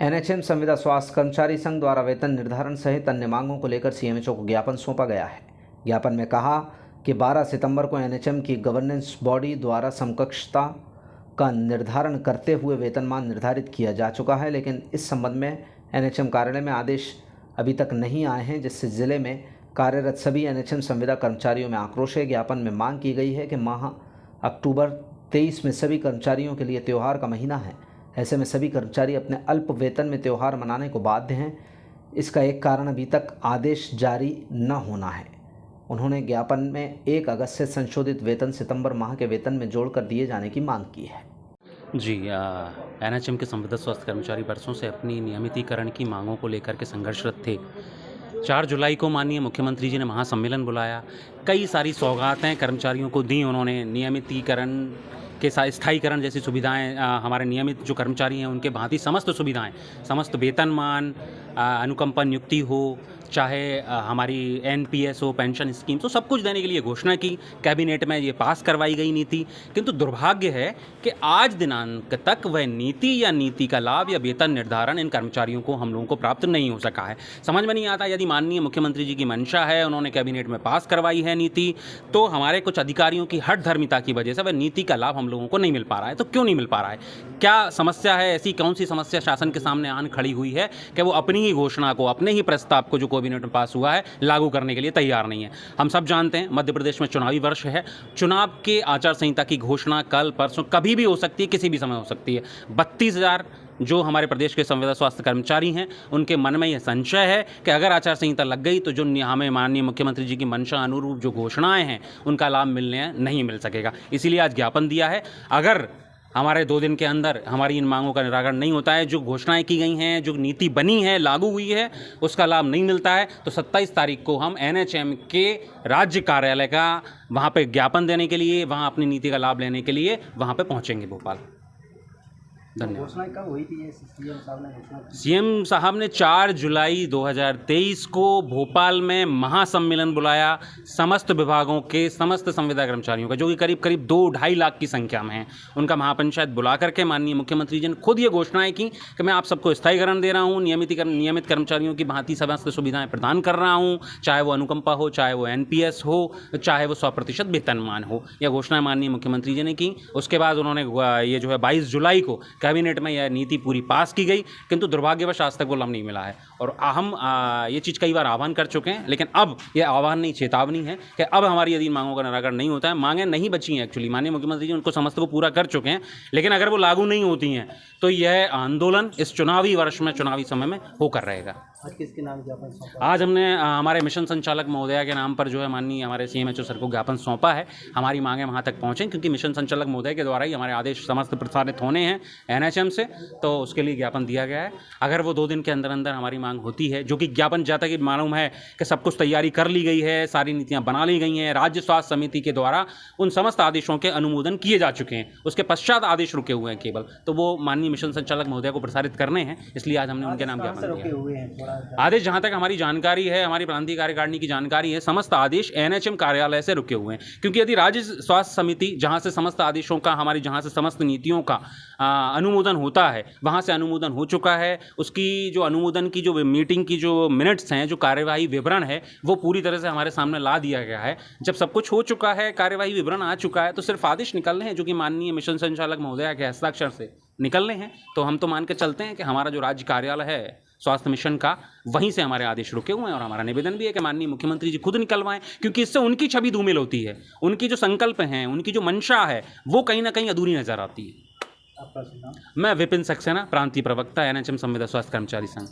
NHM संविदा स्वास्थ्य कर्मचारी संघ द्वारा वेतन निर्धारण सहित अन्य मांगों को लेकर सीएमएचओ को ज्ञापन सौंपा गया है। ज्ञापन में कहा कि 12 सितंबर को एनएचएम की गवर्नेंस बॉडी द्वारा समकक्षता का निर्धारण करते हुए वेतनमान निर्धारित किया जा चुका है, लेकिन इस संबंध में एनएचएम कार्यालय में आदेश अभी तक नहीं आए हैं, जिससे जिले में कार्यरत सभी एनएचएम संविदा कर्मचारियों में आक्रोश है। ज्ञापन में मांग की गई है कि माह अक्टूबर 23 में सभी कर्मचारियों के लिए त्यौहार का महीना है। ऐसे में सभी कर्मचारी अपने अल्प वेतन में त्यौहार मनाने को बाध्य हैं। इसका एक कारण अभी तक आदेश जारी न होना है। उन्होंने ज्ञापन में 1 अगस्त से संशोधित वेतन सितंबर माह के वेतन में जोड़कर दिए जाने की मांग की है। जी, एनएचएम के संविदा स्वास्थ्य कर्मचारी वर्षों से अपनी नियमितीकरण की मांगों को लेकर के संघर्षरत थे। 4 जुलाई को माननीय मुख्यमंत्री जी ने महासम्मेलन बुलाया। कई सारी सौगातें कर्मचारियों को दी उन्होंने। नियमितीकरण के साथ स्थायीकरण जैसी सुविधाएं, हमारे नियमित जो कर्मचारी हैं उनके भांति समस्त सुविधाएं, समस्त वेतनमान, अनुकंपा नियुक्ति हो, चाहे हमारी एनपीएस हो, पेंशन स्कीम हो, सब कुछ देने के लिए घोषणा की। कैबिनेट में ये पास करवाई गई नीति, किंतु दुर्भाग्य है कि आज दिनांक तक वह नीति या नीति का लाभ या वेतन निर्धारण इन कर्मचारियों को, हम लोगों को प्राप्त नहीं हो सका है। समझ में नहीं आता, यदि माननीय मुख्यमंत्री जी की मंशा है, उन्होंने कैबिनेट में पास करवाई है नीति, तो हमारे कुछ अधिकारियों की हठधर्मिता की वजह से वह नीति का लाभ हम लोगों को नहीं मिल पा रहा है। तो क्यों नहीं मिल पा रहा है? क्या समस्या है? ऐसी कौन सी समस्या शासन के सामने आन खड़ी हुई है कि वो अपनी ही घोषणा को, अपने ही प्रस्ताव को जो कैबिनेट में पास हुआ है, लागू करने के लिए तैयार नहीं है? हम सब जानते हैं मध्य प्रदेश में चुनावी वर्ष है। चुनाव के आचार संहिता की घोषणा कल परसों कभी भी हो सकती है, किसी भी समय हो सकती है। 32,000 जो हमारे प्रदेश के संविदा स्वास्थ्य कर्मचारी हैं, उनके मन में यह संशय है कि अगर आचार संहिता लग गई तो जो हमें माननीय मुख्यमंत्री जी की मंशा अनुरूप जो घोषणाएं हैं उनका लाभ मिलने नहीं मिल सकेगा। इसीलिए आज ज्ञापन दिया है। अगर हमारे 2 दिन के अंदर हमारी इन मांगों का निराकरण नहीं होता है, जो घोषणाएं की गई हैं, जो नीति बनी है, लागू हुई है, उसका लाभ नहीं मिलता है, तो 27 तारीख को हम एनएचएम के राज्य कार्यालय का वहाँ पे ज्ञापन देने के लिए, वहाँ अपनी नीति का लाभ लेने के लिए वहाँ पे पहुँचेंगे भोपाल। धन्यवाद। घोषणा कब हुई थी? सीएम साहब ने घोषणा की? सीएम साहब ने 4 जुलाई 2023 को भोपाल में महासम्मेलन बुलाया समस्त विभागों के समस्त संविदा कर्मचारियों का, जो कि करीब करीब 2-2.5 लाख की संख्या में हैं। उनका महापंचायत बुला करके माननीय मुख्यमंत्री जी ने खुद ये घोषणाएं की कि मैं आप सबको स्थायीकरण दे रहा हूँ, नियमित कर्मचारियों की भांति समस्त सुविधाएं प्रदान कर रहा हूँ, चाहे वो अनुकंपा हो, चाहे वो एनपीएस हो, चाहे वो 100% वेतनमान हो। यह घोषणा माननीय मुख्यमंत्री जी ने की। उसके बाद उन्होंने ये जो है 22 जुलाई को कैबिनेट में यह नीति पूरी पास की गई, किंतु दुर्भाग्यवश आज तक वो लाभ नहीं मिला है। और हम ये चीज़ कई बार आह्वान कर चुके हैं, लेकिन अब यह आह्वान नहीं, चेतावनी है कि अब हमारी यदि मांगों का निराकरण नहीं होता है, मांगें नहीं बची हैं एक्चुअली, माननीय मुख्यमंत्री जी उनको समस्त को पूरा कर चुके हैं, लेकिन अगर वो लागू नहीं होती हैं तो यह आंदोलन इस चुनावी वर्ष में, चुनावी समय में होकर रहेगा। आज किसके नाम ज्ञापन सौंपा? आज हमने हमारे मिशन संचालक महोदया के नाम पर जो है माननीय हमारे सीएमएचओ सर को ज्ञापन सौंपा है। हमारी मांगें वहाँ तक पहुँचें, क्योंकि मिशन संचालक महोदय के द्वारा ही हमारे आदेश समस्त प्रसारित होने हैं एनएचएम से, तो उसके लिए ज्ञापन दिया गया है। अगर वो 2 दिन के अंदर अंदर हमारी मांग होती है, जो कि ज्ञापन जाता कि मालूम है कि सब कुछ तैयारी कर ली गई है, सारी नीतियाँ बना ली गई हैं, राज्य स्वास्थ्य समिति के द्वारा उन समस्त आदेशों के अनुमोदन किए जा चुके हैं, उसके पश्चात आदेश रुके हुए हैं केवल, तो वो माननीय मिशन संचालक महोदय को प्रसारित करने हैं, इसलिए आज हमने उनके नाम ज्ञापन दिया। आदेश जहाँ तक हमारी जानकारी है, हमारी प्रांतीय कार्यकारिणी की जानकारी है, समस्त आदेश एनएचएम कार्यालय से रुके हुए हैं। क्योंकि यदि राज्य स्वास्थ्य समिति, जहाँ से समस्त आदेशों का, हमारी जहाँ से समस्त नीतियों का अनुमोदन होता है, वहाँ से अनुमोदन हो चुका है। उसकी जो अनुमोदन की जो मीटिंग की जो मिनट्स हैं, जो कार्यवाही विवरण है, वो पूरी तरह से हमारे सामने ला दिया गया है। जब सब कुछ हो चुका है, कार्यवाही विवरण आ चुका है, तो सिर्फ आदेश निकलने हैं, जो कि माननीय मिशन संचालक महोदया के हस्ताक्षर से निकलने हैं। तो हम तो मान के चलते हैं कि हमारा जो राज्य कार्यालय है स्वास्थ्य मिशन का, वहीं से हमारे आदेश रुके हुए हैं। और हमारा निवेदन भी है कि माननीय मुख्यमंत्री जी खुद निकलवाएं, क्योंकि इससे उनकी छवि धूमिल होती है, उनकी जो संकल्प हैं, उनकी जो मंशा है, वो कहीं ना कहीं अधूरी नजर आती है। आपका नाम? मैं विपिन सक्सेना, प्रांतीय प्रवक्ता, एनएचएम संविदा स्वास्थ्य कर्मचारी संघ।